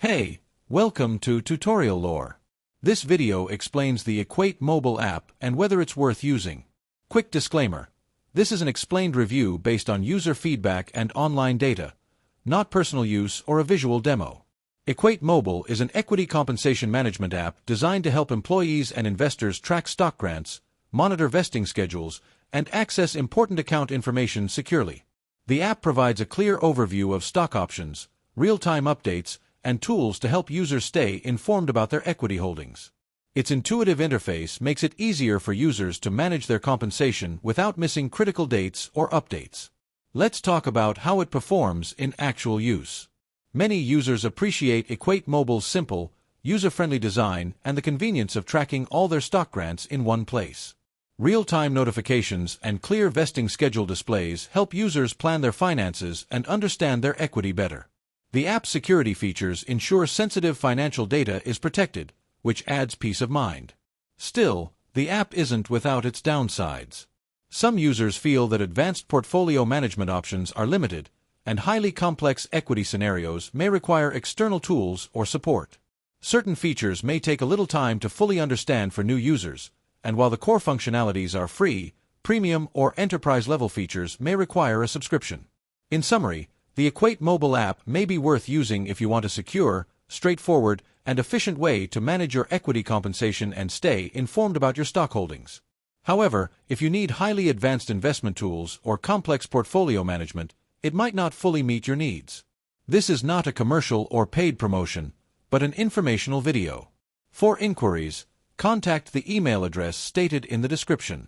Hey, welcome to Tutorial Lore. This video explains the Equatemobile app and whether it's worth using. Quick disclaimer. This is an explained review based on user feedback and online data, not personal use or a visual demo. Equatemobile is an equity compensation management app designed to help employees and investors track stock grants, monitor vesting schedules, and access important account information securely. The app provides a clear overview of stock options, real-time updates, and tools to help users stay informed about their equity holdings. Its intuitive interface makes it easier for users to manage their compensation without missing critical dates or updates. Let's talk about how it performs in actual use. Many users appreciate Equatemobile's simple, user-friendly design and the convenience of tracking all their stock grants in one place. Real-time notifications and clear vesting schedule displays help users plan their finances and understand their equity better. The app's security features ensure sensitive financial data is protected, which adds peace of mind. Still, the app isn't without its downsides. Some users feel that advanced portfolio management options are limited, and highly complex equity scenarios may require external tools or support. Certain features may take a little time to fully understand for new users, and while the core functionalities are free, premium or enterprise-level features may require a subscription. In summary, the Equatemobile app may be worth using if you want a secure, straightforward, and efficient way to manage your equity compensation and stay informed about your stock holdings. However, if you need highly advanced investment tools or complex portfolio management, it might not fully meet your needs. This is not a commercial or paid promotion, but an informational video. For inquiries, contact the email address stated in the description.